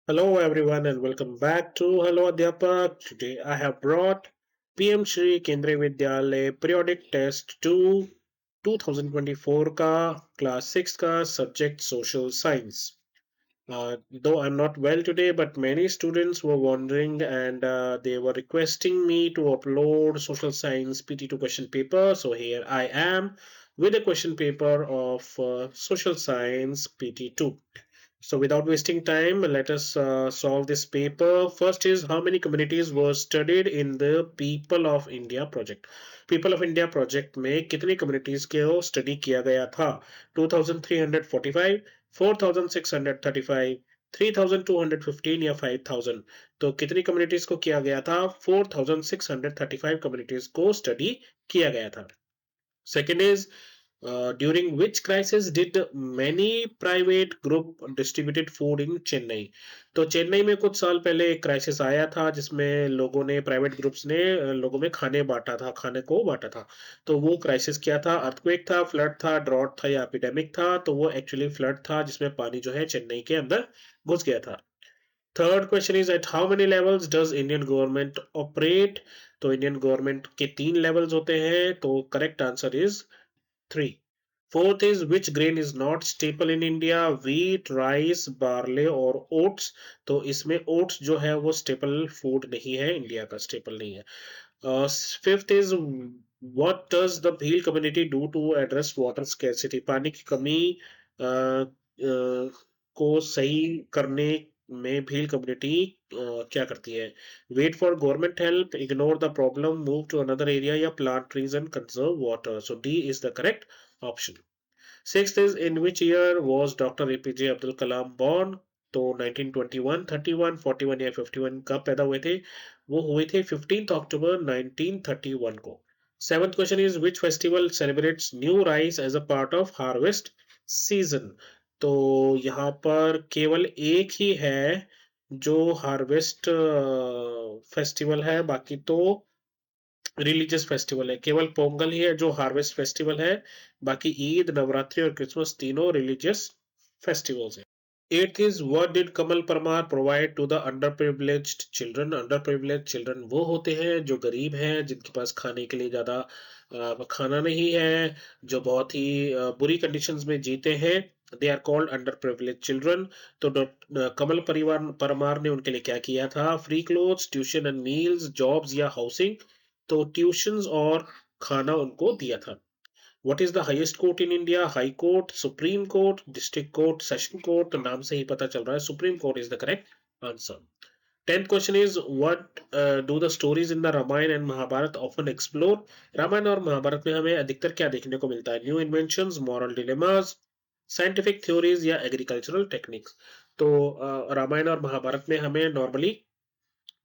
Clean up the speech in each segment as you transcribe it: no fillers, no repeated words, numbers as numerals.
Hello everyone and welcome back to Hello Adhyapak. Today I have brought PM Shri Kendriya Vidyalaya Periodic Test 2 2024 का class 6 का subject social science. Though I'm not well today, but many students were wondering and they were requesting me to upload social science PT2 question paper. So here I am with a question paper of social science PT2. So without wasting time, let us solve this paper. First is how many communities were studied in the People of India project. People of India project में कितनी communities को study किया गया था? 2345, 4635, 3215 या 5000. तो कितनी communities को किया गया था? 4635 communities को study किया गया था. Second is during which crisis did many private group distributed food in Chennai? तो चेन्नई में कुछ साल पहले एक क्राइसिस आया था जिसमें लोगों ने प्राइवेट ग्रुप्स ने लोगों में खाने को बांटा था. तो वो क्राइसिस क्या था? अर्थक्वेक था, फ्लड था, ड्रॉट था या एपिडेमिक था? तो वो एक्चुअली फ्लड था जिसमें पानी जो है चेन्नई के अंदर घुस गया था. Third question is at how many levels does Indian government operate? तो इंडियन गवर्नमेंट के 3 लेवल्स होते हैं. तो correct answer is 3. Fourth is which grain is not staple in India? Wheat, rice, barley और oats. तो इसमें oats जो है वो staple food नहीं है, इंडिया का staple नहीं है. Fifth is what does the Bhil community do to address water scarcity? पानी की कमी को सही करने में भील कम्युनिटी क्या करती है? Wait for government help, ignore the problem, move to another area या plant trees and conserve water. So D is the correct option. Sixth is in which year was Dr. APJ Abdul Kalam born? तो 1921, 31, 41 या 51 कब पैदा हुए थे? वो हुए थे 15 अक्टूबर 1931 को. Seventh question is which festival celebrates new rice as a part of harvest season? तो यहाँ पर केवल एक ही है जो हार्वेस्ट फेस्टिवल है, बाकी तो रिलीजियस फेस्टिवल है. केवल पोंगल ही है जो हार्वेस्ट फेस्टिवल है, बाकी ईद, नवरात्रि और क्रिसमस तीनों रिलीजियस फेस्टिवल्स हैं. Eight is what did Kamal Parmar provide to the under privileged children? Under privileged children वो होते हैं जो गरीब हैं, जिनके पास खाने के लिए ज्यादा खाना नहीं है, जो बहुत ही बुरी कंडीशंस में जीते हैं. They are called under privilege children. तो कमल परिवार परमार ने उनके लिए क्या किया था? Free clothes, tuition and meals, jobs या हाउसिंग? तो ट्यूशंस और खाना उनको दिया था. What is the highest court in India? High Court, Supreme Court, District Court, Session Court? तो नाम से ही पता चल रहा है Supreme Court is the correct answer. 10th question is what do the stories in the Ramayana and Mahabharata often explore? Ramayan और महाभारत में हमें अधिकतर क्या देखने को मिलता है? New inventions, moral dilemmas, scientific theories या एग्रीकल्चरल टेक्निक्स? तो रामायण और महाभारत में हमें नॉर्मली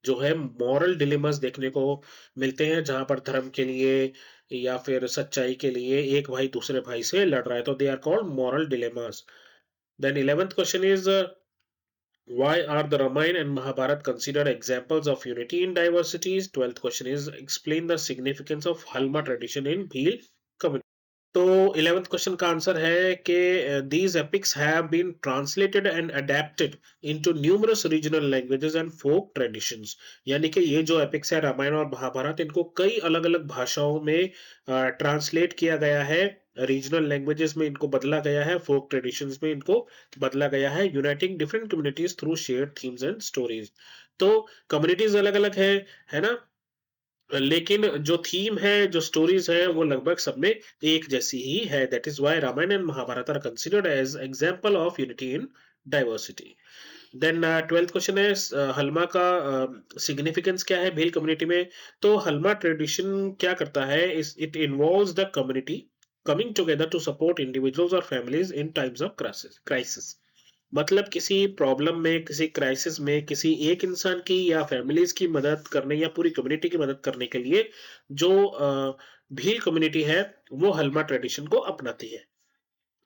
जो है मॉरल डिलेमास देखने को मिलते हैं, जहां पर धर्म के लिए या फिर सच्चाई के लिए एक भाई दूसरे भाई से लड़ रहा है. तो they are called moral dilemmas. Then 11th question is why are the Ramayana and Mahabharata considered examples of unity in diversities? 12th question is explain the significance of Halma tradition in Bhil community. तो 11th question का answer है कि these epics have been translated and adapted into numerous regional languages and folk traditions. यानी कि ये जो epics है रामायण और महाभारत, इनको कई अलग अलग भाषाओं में ट्रांसलेट किया गया है, रीजनल लैंग्वेजेस में इनको बदला गया है, फोक ट्रेडिशंस में इनको बदला गया है, uniting different communities through shared themes and stories. तो कम्युनिटीज अलग अलग है ना, लेकिन जो थीम है, जो स्टोरीज है, वो लगभग सब में एक जैसी ही है. That is why Ramayana and Mahabharata are considered as example of unity in diversity. Then 12th question है हलमा का सिग्निफिकेंस क्या है भील कम्युनिटी में? तो हलमा ट्रेडिशन क्या करता है? It involves the community coming together to support individuals और families in times of crisis. मतलब किसी प्रॉब्लम में, किसी क्राइसिस में, किसी एक इंसान की या फैमिलीज की मदद करने या पूरी कम्युनिटी की मदद करने के लिए जो भील कम्युनिटी है वो हलमा ट्रेडिशन को अपनाती है.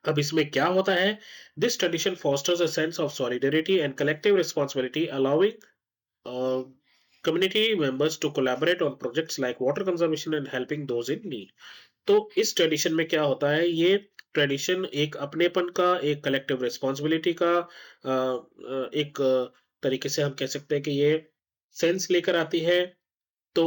अब इसमें क्या होता है? This tradition fosters a sense of solidarity and collective responsibility allowing community members to collaborate on projects like water conservation and helping those in need. तो इस ट्रेडिशन में क्या होता है? ये ट्रेडिशन एक अपनेपन का, एक कलेक्टिव रिस्पॉन्सिबिलिटी का, एक तरीके से हम कह सकते हैं कि ये सेंस लेकर आती है। तो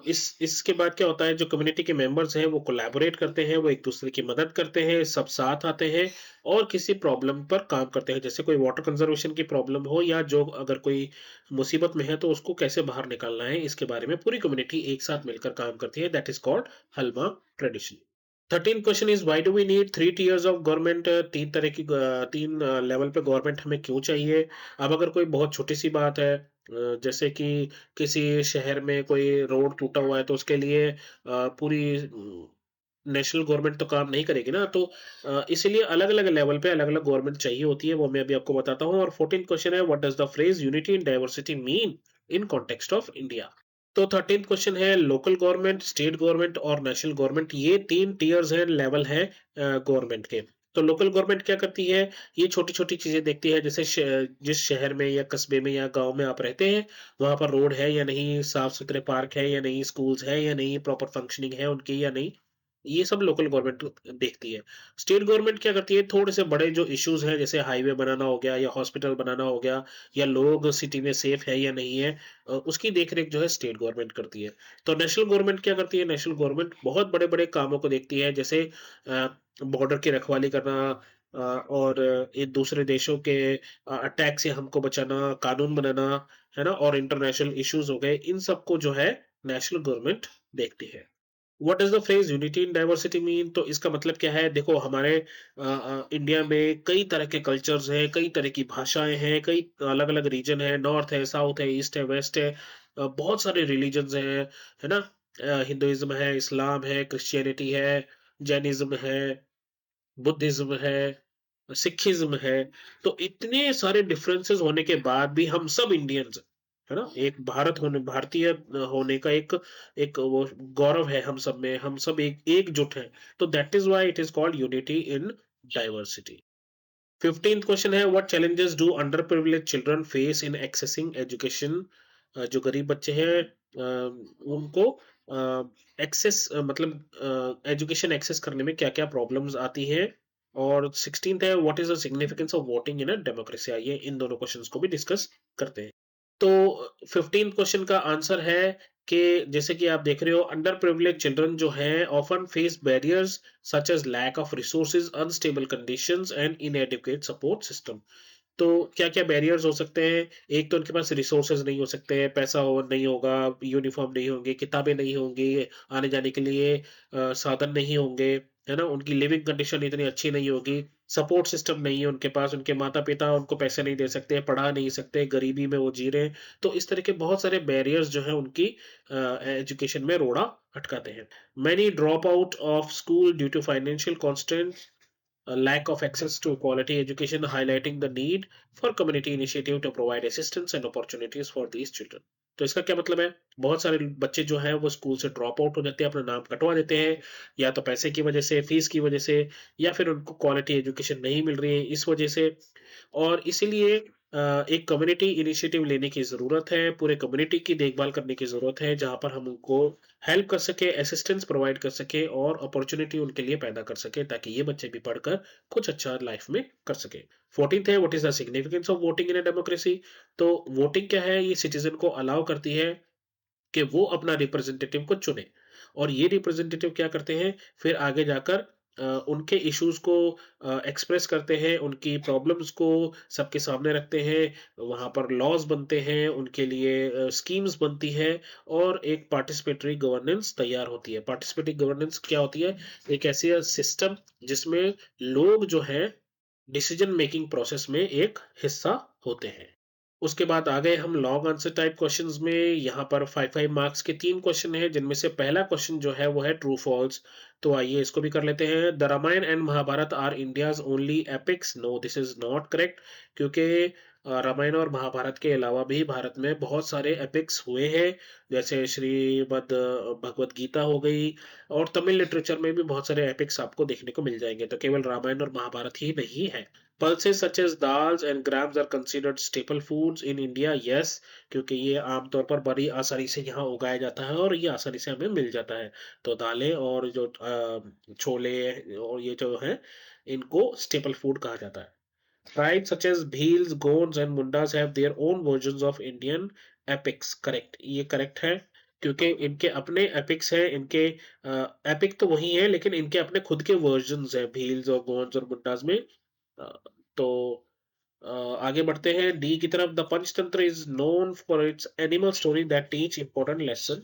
इसके बाद क्या होता है, जो कम्युनिटी के मेंबर्स हैं वो कोलैबोरेट करते हैं, वो एक-दूसरे की मदद करते हैं, सब साथ आते हैं और किसी प्रॉब्लम पर काम करते हैं। जैसे कोई वाटर कंज़र्वेशन की प्रॉब्लम हो या जो अगर कोई मुसीबत में है तो उसको कैसे बाहर निकालना है, इसके बारे में पूरी कम्युनिटी एक साथ मिलकर काम करती है। That is called Halma tradition. 13th question is why do we need 3 tiers of government? 3 तरह की 3 लेवल पे गवर्नमेंट हमें क्यों चाहिए? अब अगर कोई बहुत छोटी-सी बात है, जैसे कि किसी शहर में कोई रोड टूटा हुआ है तो उसके लिए पूरी नेशनल गवर्नमेंट तो काम नहीं करेगी ना, तो इसीलिए अलग-अलग लेवल पे अलग-अलग गवर्नमेंट चाहिए होती है, वो मैं अभी आपको बताता हूँ। और 14th क्वेश्चन है, what does the phrase unity in diversity mean in context of India? तो 13th क्वेश्चन है, लोकल गवर्नमेंट, स्टेट गवर्नमेंट और नेशनल गवर्नमेंट, ये 3 टियर्स हैं, लेवल हैं गवर्नमेंट के। तो लोकल गवर्नमेंट क्या करती है? ये छोटी-छोटी चीज़ें देखती है, जैसे जिस शहर में या कस्बे में या गाँव में आप रहते हैं, वहाँ पर रोड है या नहीं, साफ-सुथरे पार्क है या नहीं, स्कूल्स हैं या नहीं, प्रॉपर फंक्शनिंग है उनकी या नहीं, ये सब लोकल गवर्नमेंट देखती है। स्टेट गवर्नमेंट क्या करती है? थोड़े से बड़े जो इश्यूज़ हैं, जैसे हाईवे बनाना हो गया या हॉस्पिटल बनाना हो गया या लोग सिटी में सेफ है या नहीं है, उसकी देख-रेख जो है स्टेट गवर्नमेंट करती है। तो नेशनल गवर्नमेंट क्या करती है? नेशनल गवर्नमेंट बहुत बड़े-बड़े कामों को देखती है, जैसे बॉर्डर की रखवाली करना, और एक दूसरे देशों के अटैक से हमको बचाना, कानून बनाना, है ना? और इंटरनेशनल इश्यूज़ हो गए, इन सबको जो है नेशनल गवर्नमेंट देखती है। What does the phrase unity in diversity mean? तो इसका मतलब क्या है? देखो, हमारे इंडिया में कई तरह के कल्चर्स हैं, कई तरह की भाषाएँ हैं, कई अलग-अलग रीजन है, नॉर्थ है, साउथ है, ईस्ट है, वेस्ट है, बहुत सारे रिलिजन्स हैं, है ना? हिंदुइज़्म है, इस्लाम है, क्रिश्चियनिटी है, जैनिज़्म है, बुद्धिज़्म है, सिखिज़्म है। तो इतने सारे डिफरेंसेस होने के बाद भी हम सब इंडियंस हैं, है ना? एक भारतीय होने का एक एक वो गौरव है हम सब में, हम सब एकजुट हैं। तो that is why it is called unity in diversity. 15th question है, what challenges do under privileged children face in accessing education? जो गरीब बच्चे हैं, उनको एजुकेशन एक्सेस करने में क्या-क्या प्रॉब्लम्स आती हैं? और 16th है, what is the significance of voting in a democracy? आइए इन दोनों क्वेश्चंस को भी डिस्कस करते हैं। तो 15th क्वेश्चन का आंसर है कि जैसे कि आप देख रहे हो, अंडर प्रिविलेज्ड चिल्ड्रन जो हैं often face barriers such as lack of resources, unstable conditions and inadequate support system. तो क्या-क्या बैरियर्स हो सकते हैं? एक तो उनके पास रिसोर्सेज़ नहीं हो सकते हैं, पैसा हो नहीं होगा, यूनिफ़ॉर्म नहीं होंगे, किताबें नहीं होंगी, आने-जाने के लिए साधन नहीं होंगे, है ना? उनकी लिविंग कंडीशन इतनी अच्छी नहीं होगी, सपोर्ट सिस्टम नहीं है उनके पास, उनके माता-पिता उनको पैसे नहीं दे सकते, पढ़ा नहीं सकते, गरीबी में वो जी रहे हैं। तो इस तरह के बहुत सारे बैरियर्स जो हैं उनकी एजुकेशन में रोड़ा अटकाते हैं। Many drop out of school due to financial constraints, a lack of access to quality education, highlighting the need for community initiative to provide assistance and opportunities for these children. तो इसका क्या मतलब है? बहुत सारे बच्चे जो हैं वो स्कूल से ड्रॉप आउट हो जाते हैं, अपना नाम कटवा देते हैं, या तो पैसे की वजह से, फीस की वजह से, या फिर उनको क्वालिटी एजुकेशन नहीं मिल रही है इस वजह से। और इसीलिए एक कम्युनिटी इनिशिएटिव लेने की ज़रूरत है, पूरे कम्युनिटी की देखभाल करने की ज़रूरत है, जहाँ पर हम उनको हेल्प कर सकें, असिस्टेंस प्रोवाइड कर सकें और अपॉर्च्युनिटी उनके लिए पैदा कर सकें, ताकि ये बच्चे भी पढ़कर कुछ अच्छा लाइफ में कर सकें। 14th है, what is the significance of voting in a democracy? तो वोटिंग क्या है? ये सिटीज़न को अलाउ करती है कि वो अपना रिप्रेजेंटेटिव को चुने, और ये रिप्रेजेंटेटिव क्या करते हैं, फिर आगे जाकर उनके इश्यूज को एक्सप्रेस करते हैं, उनकी प्रॉब्लम्स को सबके सामने रखते हैं, वहाँ पर लॉज बनते हैं उनके लिए, स्कीम्स बनती है, और एक पार्टिसिपेटरी गवर्नेंस तैयार होती है। पार्टिसिपेटरी गवर्नेंस क्या होती है? एक ऐसी सिस्टम जिसमें लोग जो हैं डिसीजन मेकिंग प्रोसेस में एक हिस्सा होते हैं। उसके बाद आ गए हम लॉन्ग आंसर टाइप क्वेश्चंस में। यहाँ पर 5-5 मार्क्स के 3 क्वेश्चन हैं, जिनमें से पहला क्वेश्चन जो है वो है ट्रू फॉल्स। तो आइए इसको भी कर लेते हैं। The Ramayana and Mahabharata are India's only epics? No, this is not correct, क्योंकि रामायण और महाभारत के अलावा भी भारत में बहुत सारे एपिक्स हुए हैं, जैसे श्रीमद् भगवत गीता हो गई, और तमिल लिटरेचर में भी बहुत सारे एपिक्स आपको देखने को मिल जाएंगे। तो केवल रामायण और महाभारत ही नहीं है। Pulses such as dals and grams are considered staple foods in India. Yes, क्योंकि ये आमतौर पर बड़ी आसानी से यहाँ उगाया जाता है और ये आसानी से हमें मिल जाता है। तो दालें और जो छोले और ये जो है, इनको स्टेपल फूड कहा जाता है। Tribes such as Bhils, Gonds and Mundas have their own versions of Indian epics. Correct. ये correct है क्योंकि इनके अपने epics हैं, इनके epic तो वही है लेकिन इनके अपने खुद के versions हैं भील्स और गोंड्स और मुंडास में। अ, तो आगे बढ़ते हैं डी की तरफ। The Panchatantra is known for its animal story that teach important lesson,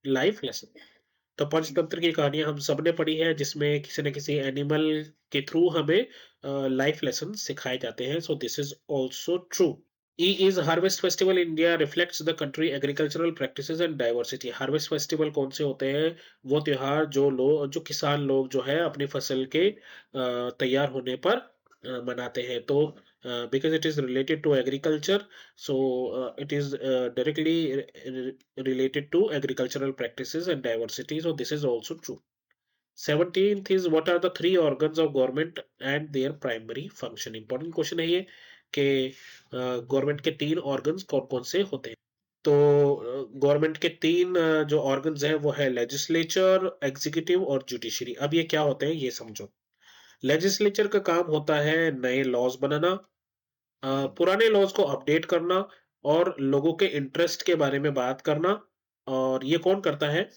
life lesson. तो पंचतंत्र की कहानियां हम सबने पढ़ी है जिसमें किसी न किसी एनिमल के थ्रू हमें लाइफ लेसन सिखाए जाते हैं। So this is also true. E is harvest festival India reflects the country agricultural practices and diversity. Harvest festival कौन से होते हैं? वो त्योहार जो किसान लोग जो है अपनी फसल के तैयार होने पर मनाते हैं। तो because it is related to agriculture, so it is directly related to agricultural practices and diversity, so this is also true. 17th is what are the three organs of government and their primary function? Important question है ये कि government के तीन organs कौन कौन से होते हैं। तो गवर्नमेंट के तीन जो ऑर्गन्स हैं वो है लेजिस्लेचर, एग्जीक्यूटिव और जुडिशरी। अब ये क्या होते हैं ये समझो। लेजिस्लेचर का काम होता है नए लॉज बनाना, पुराने लॉज को अपडेट करना और लोगों के इंटरेस्ट के बारे में बात करना। और ये कौन करता है?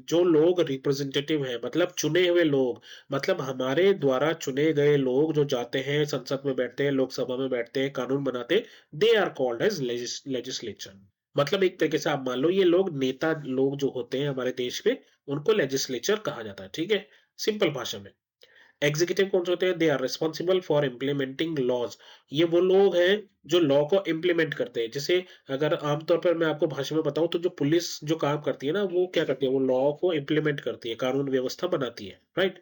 जो लोग रिप्रेजेंटेटिव हैं, मतलब चुने हुए लोग, मतलब हमारे द्वारा चुने गए लोग जो जाते हैं संसद में बैठते हैं, लोकसभा में बैठते हैं, कानून बनाते हैं, they are called as legislature. मतलब एक तरीके से आप मान लो ये लोग नेता लोग जो होते हैं हमारे देश में, उनको लेजिस्लेचर कहा जाता है। ठीक है, सिंपल भाषा में। एग्जीक्यूटिव कौन से होते हैं? They are responsible for implementing laws. ये वो लोग हैं जो लॉ को इम्प्लीमेंट करते हैं। जैसे अगर आमतौर पर मैं आपको भाषा में बताऊं तो जो पुलिस जो काम करती है ना, वो क्या करती है? वो लॉ को इम्प्लीमेंट करती है, कानून व्यवस्था बनाती है, राइट।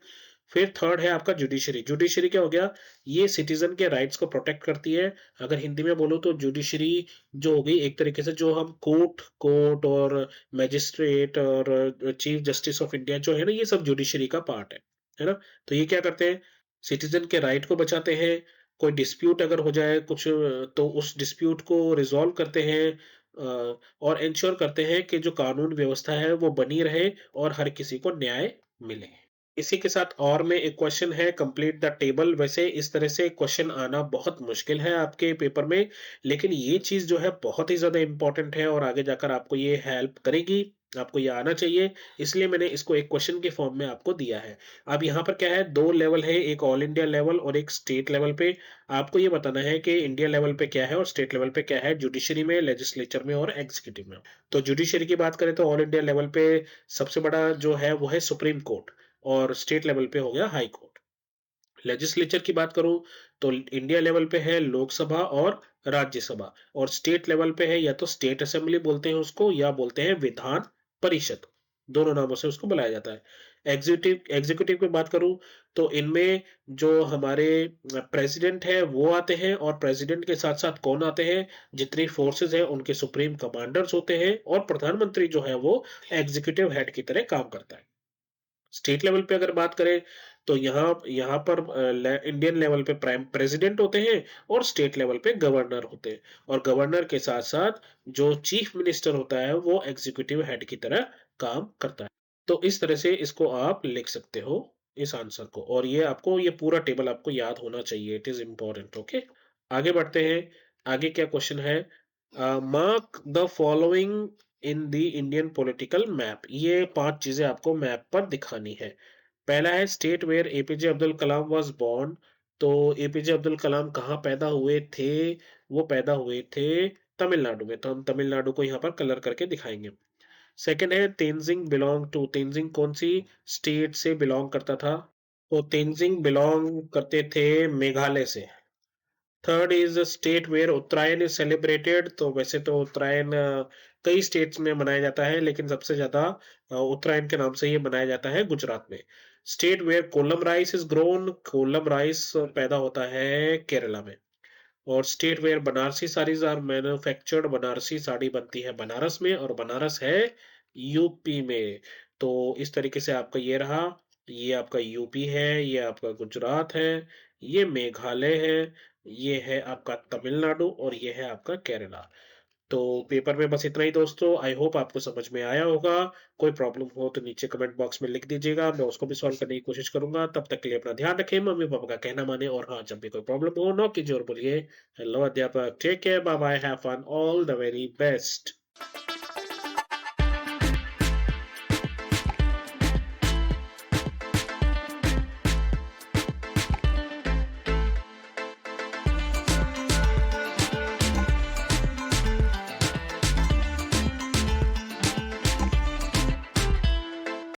फिर थर्ड है आपका जुडिशरी। जुडिशरी क्या हो गया? ये सिटीजन के राइट्स को प्रोटेक्ट करती है। अगर हिंदी में बोलो तो जुडिशरी जो होगी एक तरीके से जो हम कोर्ट कोर्ट और मैजिस्ट्रेट और चीफ जस्टिस ऑफ इंडिया जो है ना, ये सब जुडिशरी का पार्ट है ना। तो ये क्या करते हैं? सिटीजन के राइट को बचाते हैं। कोई डिस्प्यूट अगर हो जाए कुछ तो उस डिस्प्यूट को रिजॉल्व करते हैं, और इंश्योर करते हैं कि जो कानून व्यवस्था है वो बनी रहे और हर किसी को न्याय मिले। इसी के साथ और में एक क्वेश्चन है, कंप्लीट द टेबल। वैसे इस तरह से क्वेश्चन आना बहुत मुश्किल है आपके पेपर में, लेकिन ये चीज जो है बहुत ही ज्यादा इंपॉर्टेंट है और आगे जाकर आपको ये हेल्प करेगी, आपको ये आना चाहिए। इसलिए मैंने इसको एक क्वेश्चन के फॉर्म में आपको दिया है। अब यहाँ पर क्या है, दो लेवल है, एक ऑल इंडिया लेवल और एक स्टेट लेवल पे। आपको ये बताना है कि इंडिया लेवल पे क्या है और स्टेट लेवल पे क्या है, जुडिशरी में, लेजिस्लेचर में और एग्जीक्यूटिव में। तो जुडिशरी की बात करें तो ऑल इंडिया लेवल पे सबसे बड़ा जो है वो है सुप्रीम कोर्ट, और स्टेट लेवल पे हो गया हाई कोर्ट। लेजिस्लेचर की बात करूं तो इंडिया लेवल पे है लोकसभा और राज्यसभा, और स्टेट लेवल पे है या तो स्टेट असेंबली बोलते हैं उसको या बोलते हैं विधान परिषद। दोनों नामों से उसको बुलाया जाता है। एग्जीक्यूटिव एग्जीक्यूटिव की बात करूं तो इनमें जो हमारे प्रेसिडेंट है वो आते हैं, और प्रेसिडेंट के साथ साथ कौन आते हैं? जितनी फोर्सेस है उनके सुप्रीम कमांडर्स होते हैं, और प्रधानमंत्री जो है वो एग्जीक्यूटिव हेड की तरह काम करता है। स्टेट लेवल पे अगर बात करें तो यहाँ यहाँ पर इंडियन लेवल पे प्राइम प्रेसिडेंट होते हैं और स्टेट लेवल पे गवर्नर होते हैं, और गवर्नर के साथ साथ जो चीफ मिनिस्टर होता है वो एग्जीक्यूटिव हेड की तरह काम करता है। तो इस तरह से इसको आप लिख सकते हो, इस आंसर को, और ये आपको ये पूरा टेबल आपको याद होना चाहिए, इट इज इम्पोर्टेंट। ओके, आगे बढ़ते हैं। आगे क्या क्वेश्चन है? Mark the following in the Indian political map. ये पांच चीजें आपको मैप पर दिखानी है। पहला है state where APJ Abdul Kalam was born. तो एपीजे अब्दुल कलाम कहाँ पैदा हुए थे? वो पैदा हुए थे तमिलनाडु में, तो हम तमिलनाडु को यहाँ पर कलर करके दिखाएंगे। सेकंड है तेंजिंग बिलोंग टू। तेंजिंग कौन सी स्टेट से बिलोंग करता था? तो तेंजिंग बिलोंग करते थे मेघालय से। Third is state where Uttarayan is celebrated. तो वैसे तो उत्तरायण कई स्टेट्स में मनाया जाता है, लेकिन सबसे ज्यादा उत्तरायण के नाम से ये मनाया जाता है गुजरात में। State where Kolam rice is grown. Kolam rice पैदा होता है केरला में। और state where Banarasi saris are manufactured. Banarasi sari बनती है बनारस में, और बनारस है यूपी में। तो इस तरीके से आपका ये रहा, ये आपका यूपी है, ये आपका गुजरात है, ये मेघालय है, ये है आपका तमिलनाडु, और ये है आपका केरला। तो पेपर में बस इतना ही दोस्तों। आई होप आपको समझ में आया होगा। कोई प्रॉब्लम हो तो नीचे कमेंट बॉक्स में लिख दीजिएगा, मैं उसको भी सॉल्व करने की कोशिश करूंगा। तब तक के लिए अपना ध्यान रखें, मम्मी पापा का कहना माने, और हाँ, जब भी कोई प्रॉब्लम हो नॉक कीजिए और बोलिए हेलो अध्यापक, take care, bye bye, have fun, all the very best.